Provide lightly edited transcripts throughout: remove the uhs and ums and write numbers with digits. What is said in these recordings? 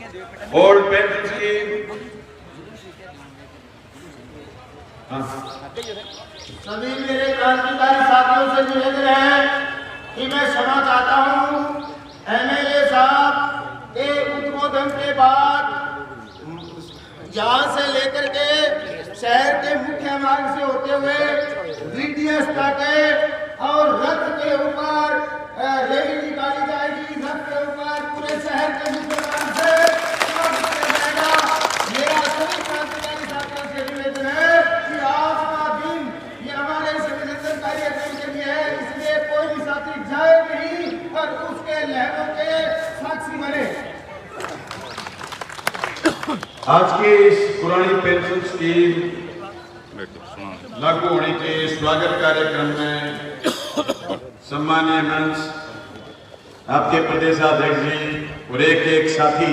Old pension scheme. सभी मेरे क्रांतिकारी साथियों से निवेदन है कि मैं क्षमा चाहता हूं। एमएलए साहब के उद्बोधन के बाद यहाँ से लेकर के शहर के मुख्य मार्ग से होते हुए बीटीएस तक और रथ के ऊपर रैली निकाली जाएगी। रथ के ऊपर पूरे शहर के मुख्य मार्ग से मेरा सभी क्रांतिकारी साथियों से निवेदन है कि आज का दिन ये हमारे संविधानकारी अभियान के लिए है, इसलिए कोई भी साथी जाए नहीं पर उसके लहरों के साक्षी बने। आज के इस पुरानी पेंशन स्कीम लागू होने के स्वागत कार्यक्रम में सम्मानीय मंच, आपके प्रदेशाध्यक्ष जी और एक साथी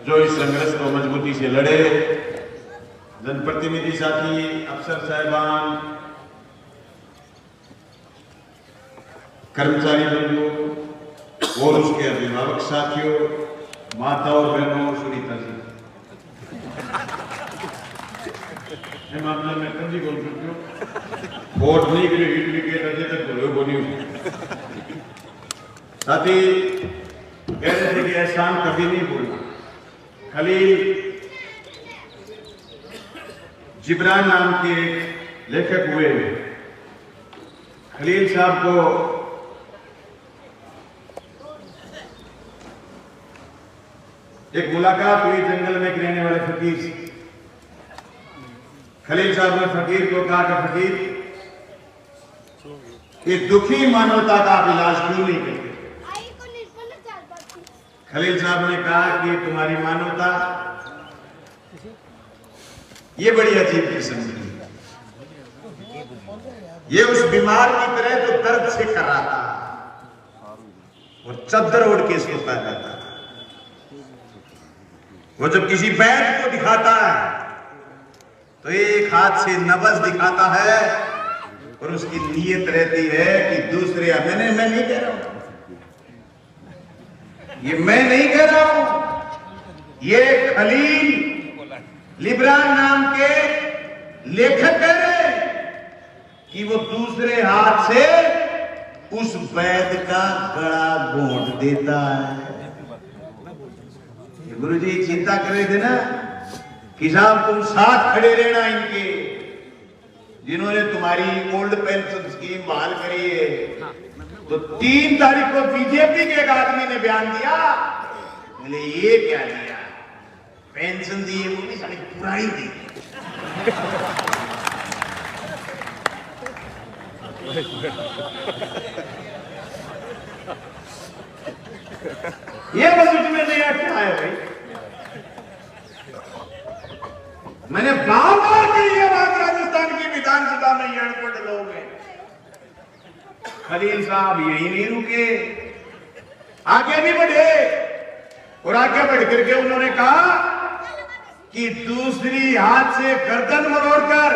जो इस संघर्ष को मजबूती से लड़े, जनप्रतिनिधि साथी, अफसर साहिबान, कर्मचारी बंधु और उसके अभिभावक साथियों, माता और बहनों, सुनीता जी, मामला में कभी बोल सकते हो वोट नहीं के लिए विकेट अजय तक बोलो बोली साथी कह रहे थे कि एहसान कभी नहीं भूलना। खलील जिब्रान नाम के लेखक हुए, खलील साहब को एक मुलाकात हुई जंगल में रहने वाले फकीर से। खलील साहब ने फकीर को कहा कि फकीर, ये दुखी मानवता का आप इलाज क्यों नहीं करते? खलील साहब ने कहा कि तुम्हारी मानवता ये बड़ी अजीब किस्म की, ये उस बीमार की तरह जो दर्द से कर रहा था और चद्दर ओढ़ के सोता रहता। वो जब किसी वैद्य को दिखाता है तो एक हाथ से नब्ज दिखाता है और उसकी नीयत रहती है कि दूसरे, मैं नहीं कह रहा हूं, ये मैं नहीं कह रहा हूं, ये खलील जिब्रान नाम के लेखक कह रहे कि वो दूसरे हाथ से उस वैद्य का गला घोंट देता है। गुरुजी चिंता कर रहे थे ना कि साहब तुम साथ खड़े रहना इनके, जिन्होंने तुम्हारी ओल्ड पेंशन स्कीम बहाल करी है। तो 3 तारीख को बीजेपी के एक आदमी ने बयान दिया, बोले ये क्या दिया, पेंशन दी, वो भी सारी पुरानी दी। ये बजट में नया क्या है भाई? मैंने बार-बार कही ये बात राजस्थान की विधानसभा में, ये अनपढ़ लोग हैं। खलील साहब यही नहीं रुके, आगे भी बढ़े और आगे बढ़ करके उन्होंने कहा कि दूसरी हाथ से गर्दन मरोड़कर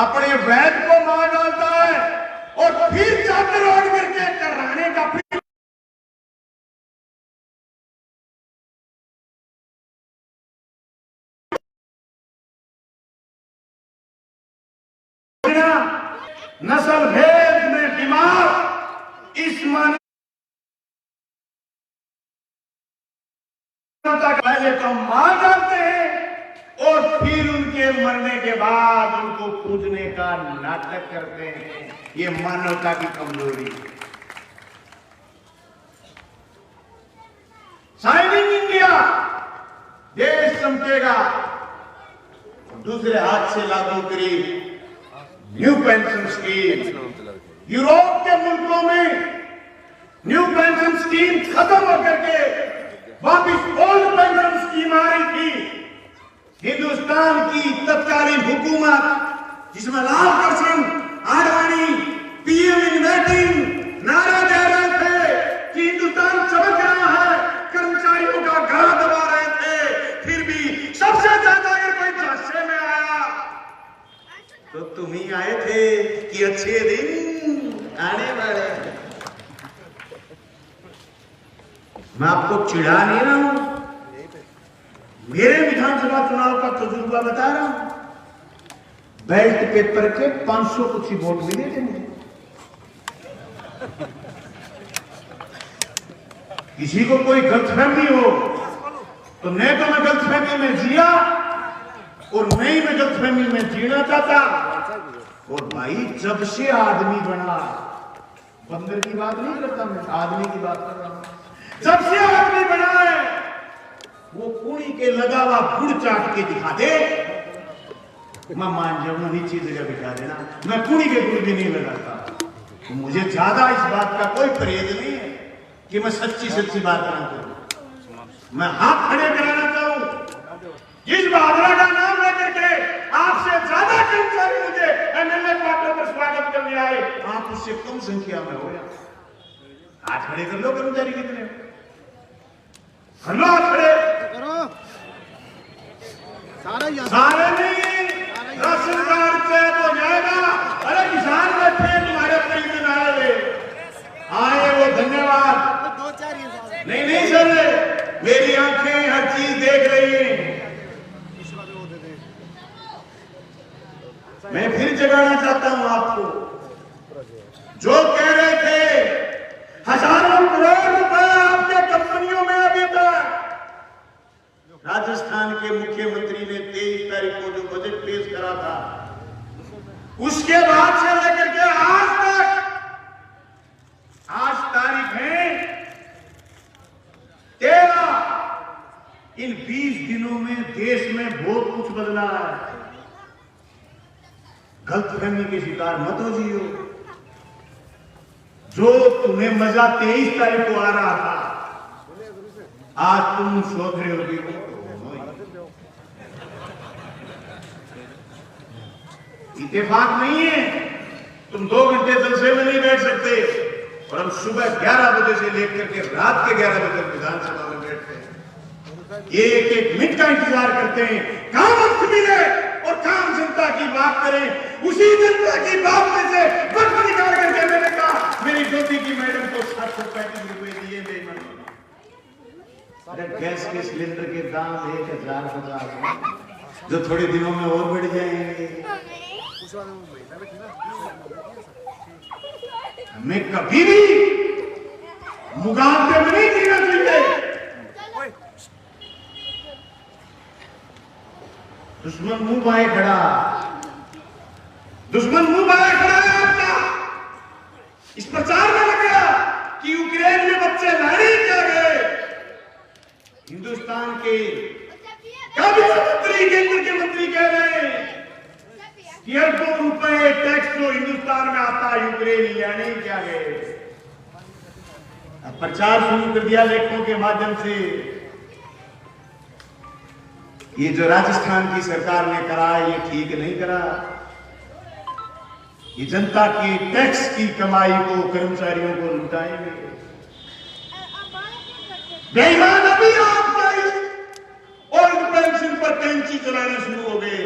अपने वैद्य को मार डालता है और फिर चादर ओढ़ करके कराने का नस्ल भेद में बीमार इस मानवता पहले तो मार डालते हैं और फिर उनके मरने के बाद उनको पूजने का नाटक करते हैं। ये मानवता की कमजोरी। शाइनिंग इंडिया, देश चमकेगा, दूसरे हाथ से लागू करी न्यू पेंशन स्कीम। यूरोप के मुल्कों में न्यू पेंशन स्कीम खत्म होकर के वापिस ओल्ड पेंशन स्कीम आ रही थी। हिंदुस्तान की तत्कालीन हुकूमत, जिसमें Lalkrishna Advani PM in waiting नारा दे रहे थे कि हिंदुस्तान चमक रहा है, कर्मचारियों का गला दबा रहे थे, फिर भी सबसे ज्यादा अगर कोई झांसे में आया तो तुम ही आए थे कि अच्छे दिन आने वाले। मैं आपको चिढ़ा नहीं रहा हूं, मेरे विधानसभा चुनाव का तजुर्बा बता रहा हूं। बैल्ट पेपर के 500 कुछ ही वोट मिले थे मुझे। किसी को कोई गलतफहमी हो तो न तो मैं गलतफहमी में जिया और न ही मैं गलतफहमी में जीना चाहता। और भाई जब से आदमी बना, बंदर की बात नहीं करता मैं, आदमी की बात कर रहा हूं। जब से आदमी बना है वो कुड़ी के लगा हुआ गुड़ चाट के दिखा दे, मैं मान जाऊंगा नीचे जगह बिठा देना, मैं कुड़ी के गुड़ भी नहीं लगाता। तो मुझे ज्यादा इस बात का कोई परहेज नहीं है कि मैं सच्ची सच्ची बात ना करूं। मैं हाथ खड़े कराना चाहूं, जिस बहादुर का नाम लेकर के आपसे ज्यादा कर्मचारी मुझे एमएलए क्वार्टर पर स्वागत करने आए, आप उससे कम संख्या में हो। हाथ खड़े कर लो, कर्मचारी कितने कर लो, हाथ खड़े करो। सारे नहीं, राशन कार्ड चेक हो जाएगा। अरे किसान बैठे तुम्हारे खरीद नारे आए, वो धन्यवाद। नहीं नहीं सर, मेरी आंखें हर चीज देख रही हैं। मैं फिर जगाना चाहता हूं आपको, जो कह रहे थे हजारों करोड़ रुपए आपके कंपनियों में अभी तक। राजस्थान के मुख्यमंत्री ने 23 तारीख को जो बजट पेश करा था, उसके बाद से लेकर के आज तक, आज तारीख है 13, इन 20 दिनों में देश में बहुत कुछ बदला है। गलतफहमी के शिकार मत हो जियो। जो तुम्हें मजा 23 तारीख को आ रहा था, आज तुम सोच रहे हो। इत्तेफाक नहीं है, तुम 2 घंटे जलसे में नहीं बैठ सकते और हम सुबह 11 बजे से लेकर के रात के 11 बजे तक विधानसभा में बैठते हैं। ये एक मिनट का इंतजार करते हैं, काम वक्त मिले और काम जनता की बात करें। उसी जनता की बात में से वक्त निकाल करके मैंने कहा मेरी ज्योति की मैडम को 735 रुपए दिए बेईमान। अरे गैस के सिलेंडर के दाम 1050 जो थोड़े दिनों में और बढ़ जाएंगे। हमें कभी भी मुगालते में नहीं जीना चाहिए। दुश्मन मुंह बाए खड़ा, दुश्मन मुंह बाए खड़ा है आपका। इस प्रचार में लग गया कि यूक्रेन में बच्चे लड़े क्या गए। हिंदुस्तान के कैबिनेट मंत्री, केंद्र के मंत्री कह रहे हैं कि अरबों रुपए टैक्स जो हिंदुस्तान में आता है यूक्रेन लेने क्या गए। प्रचार शुरू कर दिया लेखों के माध्यम से। ये जो राजस्थान की सरकार ने करा ये ठीक नहीं करा। ये जनता की टैक्स की कमाई को कर्मचारियों को लुटाएंगे। बेईमान अभी आपका ओल्ड पेंशन पर कैंची चलाने शुरू हो गए।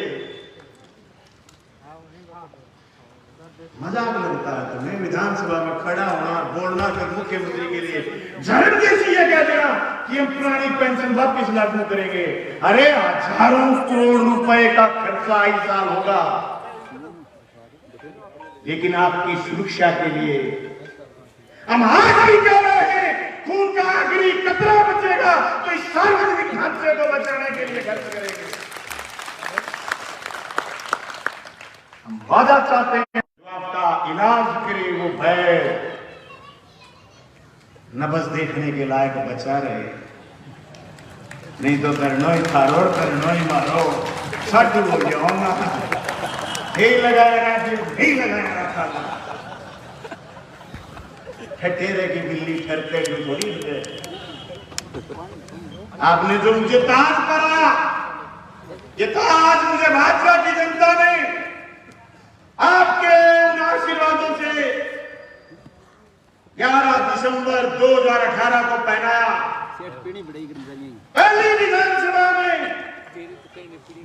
मजाक लगता है तुम्हें विधानसभा में खड़ा होना, बोलना कर मुख्यमंत्री के लिए झड़प जैसी ये कह देना कि हम पुरानी पेंशन वापस लागू करेंगे। अरे हजारों करोड़ रुपए का खर्चा इस साल होगा, लेकिन आपकी सुरक्षा के लिए हम आज भी कह रहे हैं खून का आखिरी कतरा बचेगा तो इस सार्वजनिक हादसे को बचाने के लिए खर्च करेंगे। हम वादा चाहते हैं आपका इलाज करे वो भय न बस देखने के लायक बचा रहे, नहीं तो करनोई थारो करनोई मारो सट हो जाओ ना। लगाया था ठटेरे की बिल्ली ठरते जो थोड़ी है। आपने जो मुझे ताज करा, ये ताज मुझे भाजपा की जनता ने आपके उन आशीर्वादों से 11 दिसंबर 2018 को पहनाया। पहली विधानसभा में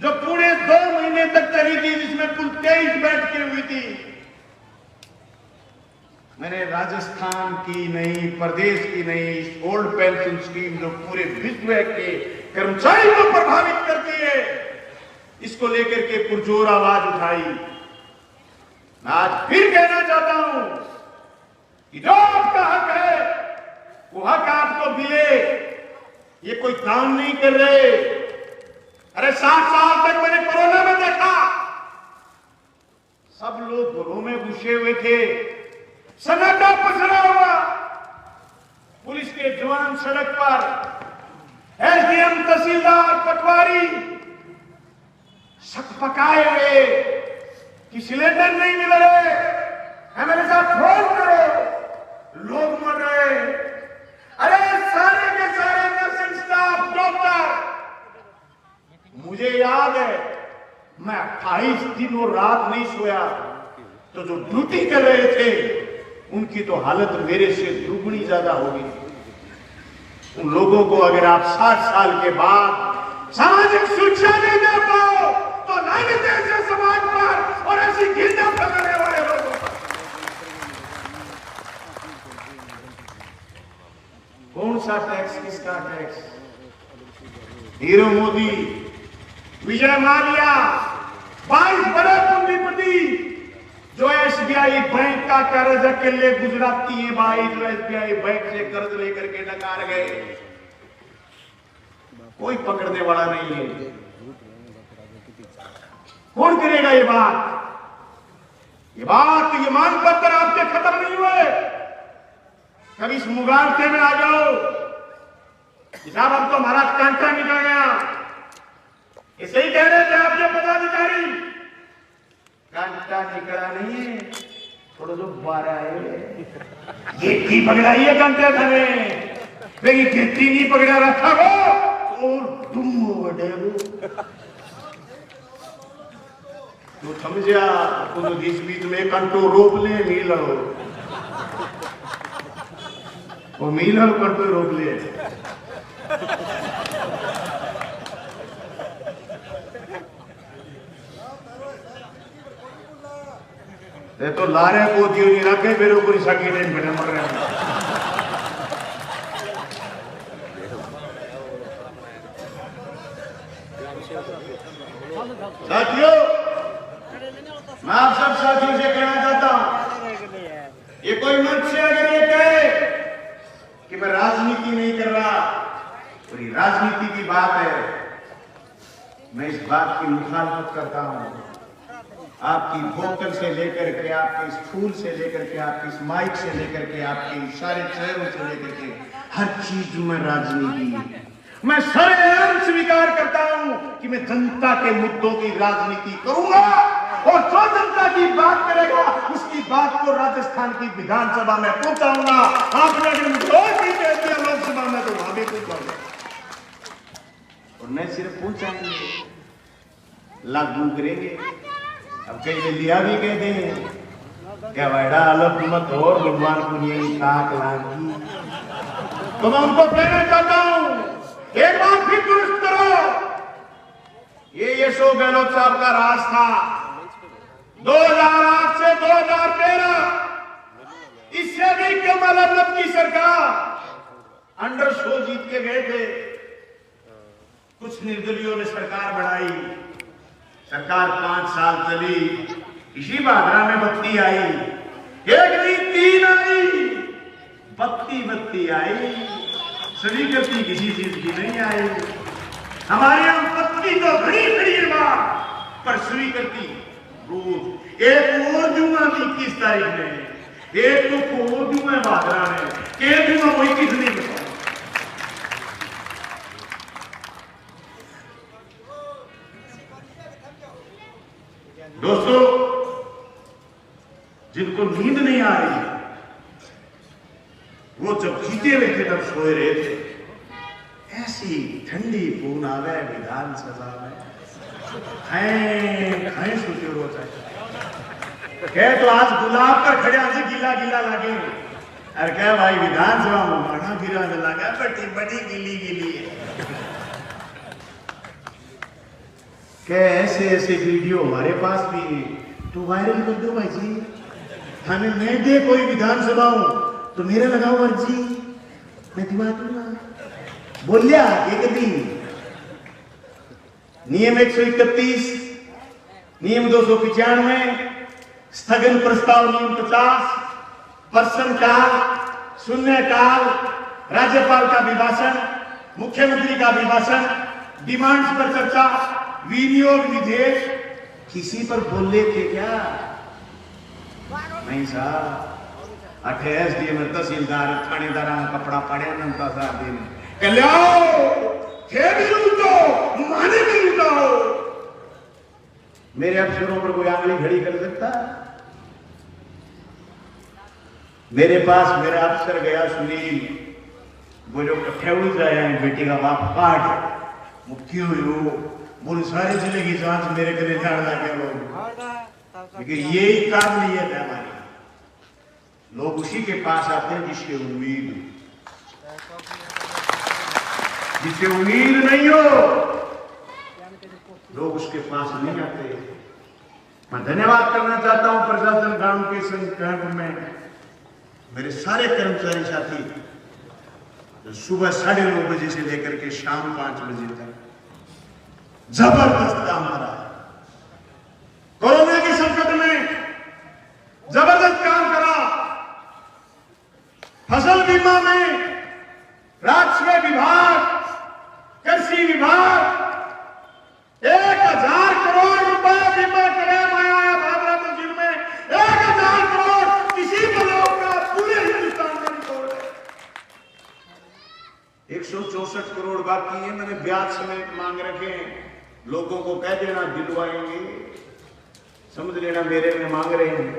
जो पूरे 2 महीने तक चली थी, जिसमें कुल 23 बैठकें हुई थी, मैंने राजस्थान की नहीं, प्रदेश की नहीं, इस ओल्ड पेंशन स्कीम जो पूरे विश्व के कर्मचारियों को प्रभावित करती है, इसको लेकर के पुरजोर आवाज उठाई। मैं आज फिर कहना चाहता हूं कि जो आपका हक है वो हक आपको मिले। ये कोई काम नहीं कर रहे। अरे 60 साल तक मैंने कोरोना में देखा, सब लोग घरों में घुसे हुए थे, सन्नाटा पसरा हुआ, पुलिस के जवान सड़क पर, एसडीएम, तहसीलदार, पटवारी शक पकाए हुए कि सिलेंडर नहीं मिल रहे, हमारे साथ फोन करो, लोग मर रहे। अरे सारे के सारे नर्सिंग स्टाफ, डॉक्टर, मुझे याद है मैं 28 दिन और रात नहीं सोया, तो जो ड्यूटी कर रहे थे उनकी तो हालत मेरे से दुगनी ज्यादा होगी। उन लोगों को अगर आप 60 साल के बाद सामाजिक सुरक्षा नहीं दे पाओ तो लानत है ऐसे समाज पर और ऐसी घृणा फैलाने वाले लोगों पर। कौन सा टैक्स, किसका टैक्स? नीरव मोदी, विजय माल्या, 22 बड़े पूंजीपति जो एसबीआई बैंक का कर्ज अकेले गुजराती है भाई, जो एसबीआई बैंक से कर्ज लेकर के नकार गए, कोई पकड़ने वाला नहीं है। कौन करेगा ये बात? ये मानपत्र आपके खत्म नहीं हुए। कभी इस मुगालते में आ जाओ, साहब अब तो हमारा कांटा निकल गया, इसे ही कह रहे थे आपके पदाधिकारी। कांटा निकला नहीं है, थोड़ा जो बारा है, गेटी पकड़ाई है कांटे थाने, लेकिन गेटी नहीं पकड़ा रखा वो और तुम बड़े वो तो समझा तो बीच बीच में कंटो रोक ले मिलो, वो मिलो कंटो रोक ले। तो लारे को दियो नहीं रखे, मेरे को सकी नहीं बने मर रहे हैं। साथियों, मैं आप सब साथियों से कहना चाहता हूं, ये कोई मंच से अगर ये कहे कि मैं राजनीति नहीं कर रहा, और ये राजनीति की बात है, मैं इस बात की मुखालफत करता हूं। आपकी बोतल से लेकर के, आपके इस फूल से लेकर के, आपके इस माइक से लेकर के, आपके सारे चेहरों से लेकर के, हर चीज में राजनीति है। मैं सरेआम स्वीकार करता हूं कि मैं जनता के मुद्दों की राजनीति करूंगा, और जो जनता की बात करेगा उसकी बात को राजस्थान की विधानसभा में पहुंचाऊंगा। आपने अगर मुझे और भी कह दिया लोकसभा में तो वहां भी पहुंचाऊंगा, और मैं सिर्फ पहुंचाएंगे, लागू करेंगे। अब कई ने लिया भी कह दे क्या बड़ा अलग मत और भगवान को यही ताक लागी। तो मैं उनको कहना चाहता हूं, एक बार फिर दुरुस्त करो। ये अशोक गहलोत साहब का राज था 2008 से 2013, इससे भी कमल अहमद की सरकार अंडर शो जीत के गए थे। कुछ निर्दलियों ने सरकार बढ़ाई, सरकार 5 साल चली, इसी भादरा में बत्ती आई, एक नहीं 3 आई, बत्ती आई, स्वीकृति किसी चीज की नहीं आई। हमारे यहां बत्ती तो घड़ी बात, पर स्वीकृति रोज। एक और दूंगा 21 तारीख में, एक तो और दूंगा भादरा में, के दूंगा वही किस नहीं बताओ। दोस्तों, जिनको नींद नहीं आ रही है, वो जब जीते हुए थे तब सोए रहे थे। ऐसी ठंडी पून आ गए विधानसभा में, खाए सोचे रोज कह तो आज गुलाब का खड़े आज गीला लगे, अरे क्या भाई विधानसभा में बढ़ा फिर लगा बड़ी गीली है। क्या ऐसे वीडियो हमारे पास भी है, तो वायरल कर दो भाई जी। थाने मैं दे कोई विधानसभा हूं तो मेरा लगाओ अर्जी, मैं दिवा दूंगा। बोलिया आगे कभी नियम 131, नियम 295, स्थगन प्रस्ताव नियम 50, प्रश्न काल, शून्य काल, राज्यपाल का अभिभाषण, मुख्यमंत्री का अभिभाषण, डिमांड्स पर चर्चा, विनियोग विधेयक, किसी पर बोल लेते क्या? नहीं साहब, 28 दिन तहसीलदार थानेदार कपड़ा पड़े नंता साहब दिन कल्याओ थे भी लूटो माने भी लूटो। मेरे अफसरों पर कोई आंगली खड़ी कर सकता? मेरे पास मेरा अफसर गया सुनील, वो जो कट्ठे उड़ जाए हैं बेटी का बाप काट मुक्ति हुई, वो सारे जिले की जांच मेरे गले झाड़ लगे लोग, लेकिन यही काबिलियत है हमारी। लोग उसी के पास आते हैं जिसके उम्मीद नहीं हो, लोग उसके पास नहीं आते। मैं धन्यवाद करना चाहता हूं प्रशासन गांव के संगठन में मेरे सारे कर्मचारी साथी जो सुबह 9:30 बजे से लेकर के शाम 5 बजे तक जबरदस्त काम करा। कोरोना के संकट में जबरदस्त काम करा। फसल बीमा में राजस्व विभाग, कृषि विभाग 1000 करोड़ रुपए बीमा क्लेम आया है भादरा तहसील में। 1000 करोड़ किसी ब्लॉक का पूरे हिंदुस्तान में रिकॉर्ड है। 164 करोड़ बाकी है, मैंने ब्याज समेत मांग रखे हैं। लोगों को कह देना दिलवाएंगे, समझ लेना मेरे में मांग रहे हैं।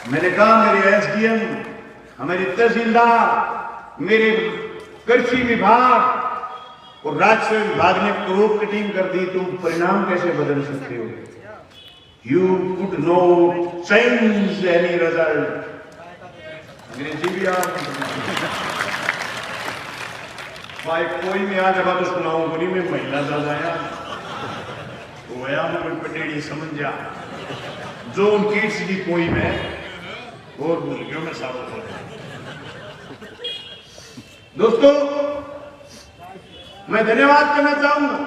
मैंने कहा मेरे एसडीएम, हमारे तहसीलदार, मेरे कृषि विभाग और राजस्व विभाग ने क्रोप कटिंग कर दी, तुम परिणाम कैसे बदल सकते हो? You could no change any result. अंग्रेजी भी भाई कोई में आज अब तो सुनाऊं बोली में महिला दादा आया वो आया मैं पटेड़ी समझ जा जो उनकी की कोई में और भूल गया मैं साथ। दोस्तों मैं धन्यवाद करना चाहूंगा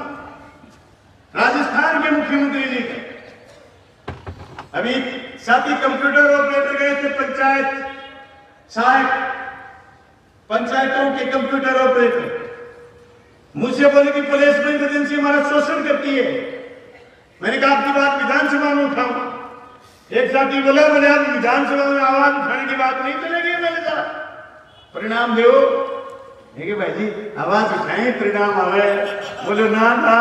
राजस्थान के मुख्यमंत्री जी का। अभी साथी कंप्यूटर ऑपरेटर गए थे पंचायत सहायक, पंचायतों के कंप्यूटर ऑपरेटर मुझसे बोले कि प्लेसमेंट एजेंसी हमारा शोषण करती है। मैंने कहा आपकी बात विधानसभा में उठाऊं। एक साथी बोला बोले आप विधानसभा में आवाज उठाने की बात नहीं चलेगी। मैंने कहा परिणाम दो। देखिए भाई जी आवाज उठाए परिणाम आवे। बोले ना ना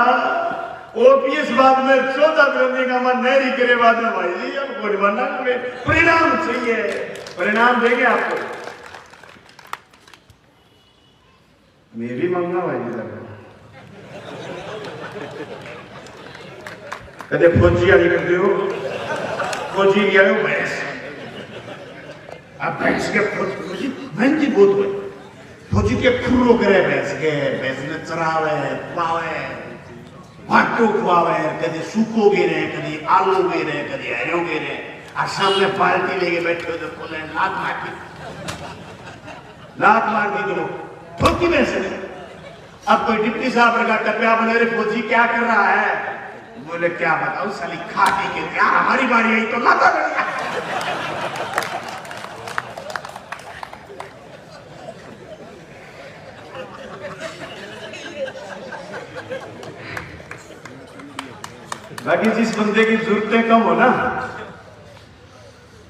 ओपीएस बाद में 14 बनने का मन नहीं करे बाद में भाई जी अब कोई बनना परिणाम चाहिए, परिणाम देंगे आपको। मैं भी मांगना भाई जी कदे फौजी वाली करते हो, फौजी नहीं आयो भैंस। अब भैंस के फौजी महंगी बहुत हुए, फौजी के खुर्रो करे भैंस के, भैंस ने चरावे पावे भाटो खुआवे, कदे सूखो गिरे, कदे आलू गिरे, कदे हरो गिरे। और सामने बाल्टी लेके बैठे हो तो बोले लात मार दी तो ठोकी में से। अब कोई डिप्टी साहब का टपया बने रे फौजी क्या कर रहा है? बोले क्या बताओ साली खाटी के क्या हमारी बारी आई तो लाता बढ़िया। बाकी जिस बंदे की जरूरतें कम हो ना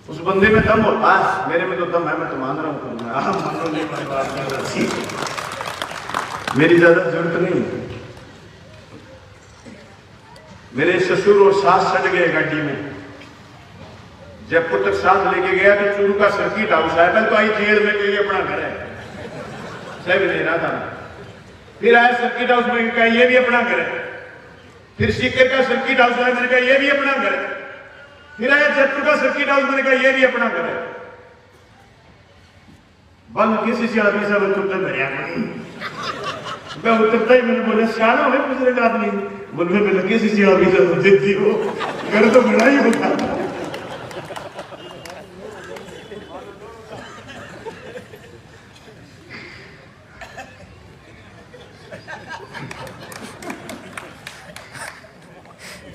उस बंदे में दम होता है। मेरे में तो दम है, मैं तो मान रहा हूँ मेरी ज्यादा जरूरत नहीं। मेरे ससुर और सास चढ़ गए गाड़ी में, जयपुर तक साथ लेके गया तो चूरू का सर्किट हाउस है तो आई जेल में गई अपना घर है सही नहीं रहा था। फिर आया सर्किट हाउस में कहा ये भी अपना घर है। फिर सीकर का सर्किट हाउस है, मैंने कहा ये भी अपना घर है। फिर आया जयपुर का सर्किट हाउस, मैंने कहा ये भी अपना घर है। बंद किसी से आदमी से मैं उतरता ही मैंने बोला शाना है दूसरे आदमी बोल में लगे सी आदमी से देती हो घर तो बड़ा ही होता।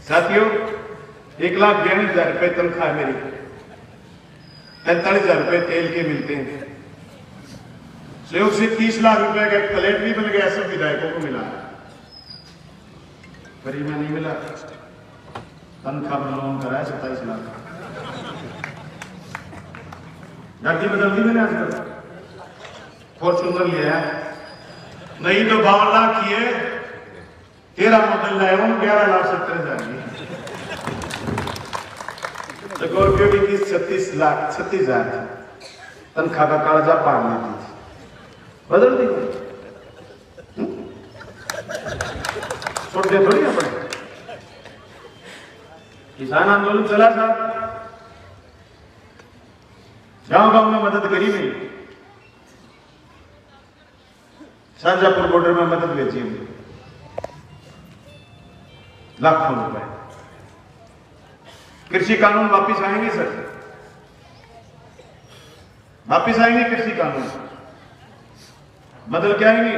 साथियों, 1,42,000 रुपए तनख्वाह मेरी, 45,000 रुपए तेल के मिलते हैं। सहयोग से 30 लाख रुपए का फ्लैट भी बन गया, सब विधायकों को मिला, गरीब में नहीं मिला। तनख्वाह पर लोन कराया 27 लाख। गाड़ी बदल दी मैंने आजकल, फॉर्चूनर लिया, नहीं तो 52 लाख की है, 13 मॉडल लाया हूं, 11,70,000 की। स्कॉर्पियो की 36,00,000 तनख्वाह का कागजा पार लेती थी, बदल दी छोड़ दे थोड़ी ना पड़े। किसान आंदोलन चला था, गांव गांव में मदद करी मेरी, शाहजहांपुर बॉर्डर में मदद भेजी हमने, लाखों रुपए। कृषि कानून वापिस आएंगे सर, वापिस आएंगे कृषि कानून, बदल के आएंगे,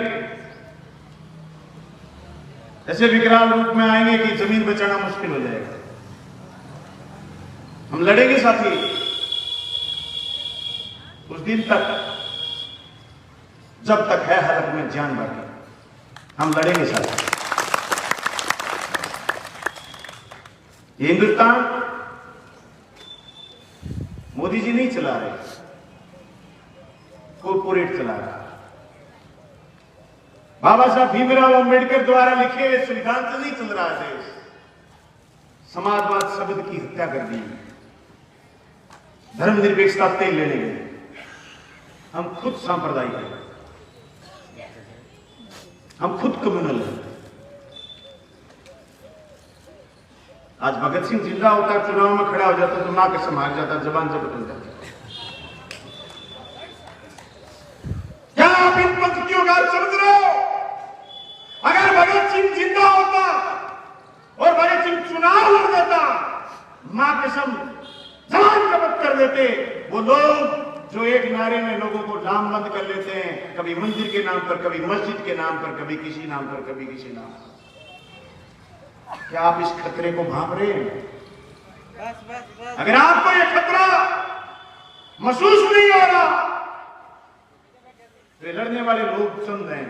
ऐसे विकराल रूप में आएंगे कि जमीन बचाना मुश्किल हो जाएगा। हम लड़ेंगे साथी, उस दिन तक जब तक है हलक में जान बाकी, हम लड़ेंगे साथी। हिंदुस्तान मोदी जी नहीं चला रहे, कॉर्पोरेट चला रहा। बाबा साहब भीमराव अंबेडकर द्वारा लिखे संविधान से नहीं चल रहा देश। समाजवाद शब्द की हत्या कर दी, धर्मनिरपेक्षता तेल लेने गए, हम खुद सांप्रदायिक हैं, हम खुद कम्युनल हैं। आज भगत सिंह जिंदा होता, चुनाव में खड़ा हो जाता तो ना कसम हार जाता, जबान जबत हो जाती। क्या आप इन पंक्तियों का समझ रहे हो? अगर भगत सिंह जिंदा होता और भगत सिंह चुनाव लड़ देता, मां कसम जबान जबत कर देते वो लोग जो एक नारे में लोगों को लामबंद कर लेते हैं, कभी मंदिर के नाम पर, कभी मस्जिद के नाम पर, कभी किसी नाम पर, कभी किसी नाम पर। क्या आप इस खतरे को भांप रहे हैं? अगर आपको यह खतरा महसूस नहीं हो रहा तो लड़ने वाले लोग चंद हैं।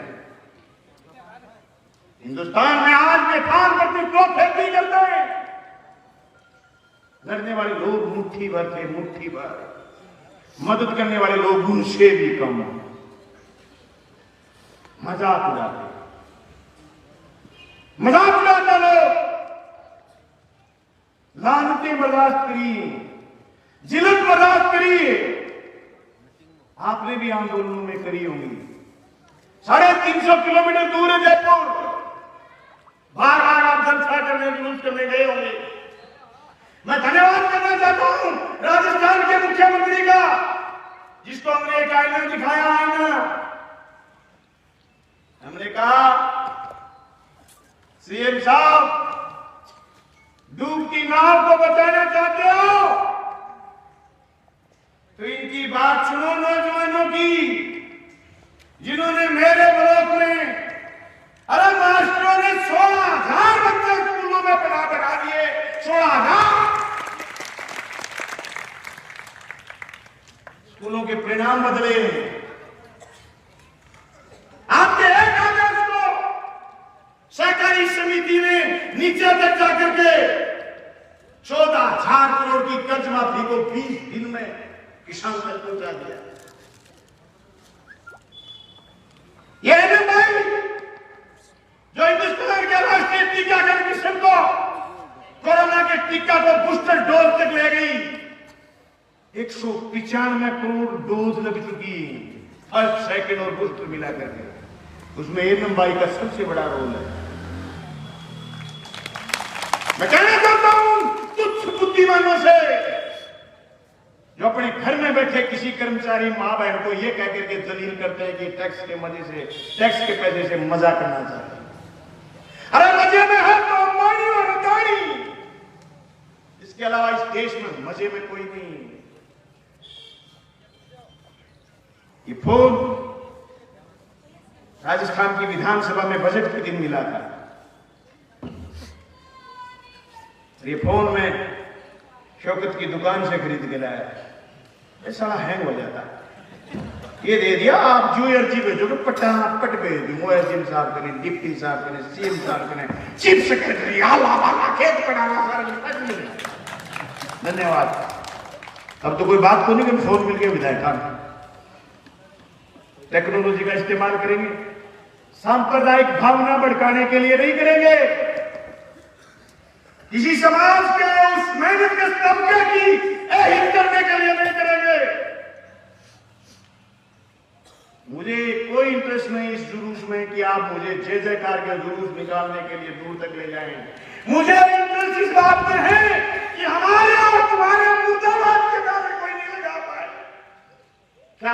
हिंदुस्तान में आज बेकार करते तो खेती करते हैं, लड़ने वाले लोग मुट्ठी भर थे, मुट्ठी भर, मदद करने वाले लोग उनसे भी कम, मजाक उड़ाते, मजाक उड़ाता लोग, लानतें बर्दाश्त करिए, जिल्लत बर्दाश्त करिए। आपने भी आंदोलनों में करी होंगी। 350 किलोमीटर दूर है जयपुर, बार बार आप जलसा करने, जुलूस करने गए होंगे। मैं धन्यवाद करना चाहता हूं राजस्थान के मुख्यमंत्री का, जिसको हमने एक आईना दिखाया, आईना हमने कहा सीएम साहब डूबती नाव को बचाना चाहते हो तो इनकी बात सुनो, नौजवानों की, जिन्होंने मेरे ब्लॉक में, अरे मास्टरों ने 16,000 बच्चे स्कूलों में पढ़ा दिए, 16,000 स्कूलों के परिणाम बदले। आपके एक अगस्त को सहकारी समिति में नीचे तक जाकर के 14,000 करोड़ की कर्ज माफी को 20 दिन में किसान तक पहुंचा दिया। ये भाई जो हिंदुस्तान के राष्ट्रीय टीकाकरण मिशन को, कोरोना के टीका को बूस्टर डोज तक ले गई, 195 करोड़ डोज लग चुकी, फर्स्ट, सेकंड और बूस्टर मिला करके, उसमें एनएम भाई का सबसे बड़ा रोल है। मैं कहना चाहता हूं तुच्छ बुद्धिमानों से, जो अपने घर में बैठे किसी कर्मचारी मां बहन को ये कह करके दलील करते हैं कि टैक्स के मजे से, टैक्स के पैसे से मजा करना चाहते हैं। अरे मजे में है तो अंबानी और अदानी, इसके अलावा इस देश में मजे में कोई नहीं। ये फोन राजस्थान की विधानसभा में बजट के दिन मिला था। ये फोन में शौकत की दुकान से खरीद के लाया, ये साला हैंग हो जाता। ये दे दिया, आप जो अर्जी भेजोगे पटापट भेज दूं। मुअज्जिम साहब करें, डिप्टी साहब करें, सीएम साहब करें, चीफ सेक्रेटरी, आला वाला खेत पड़ाला सारा। धन्यवाद। अब तो कोई बात तो नहीं कि फोन मिल गया विधायक। टेक्नोलॉजी का इस्तेमाल करेंगे, सांप्रदायिक भावना भड़काने के लिए नहीं करेंगे, किसी समाज के उस मेहनत के तबके की अहित करने के लिए नहीं करेंगे। मुझे कोई इंटरेस्ट नहीं इस जुलूस में कि आप मुझे जय जयकार के जुलूस निकालने के लिए दूर तक ले जाएं। मुझे इंटरेस्ट इस बात में है कि हमारे और तुम्हारे मुर्दाबाद के नारे कोई नहीं लगा पाए। क्या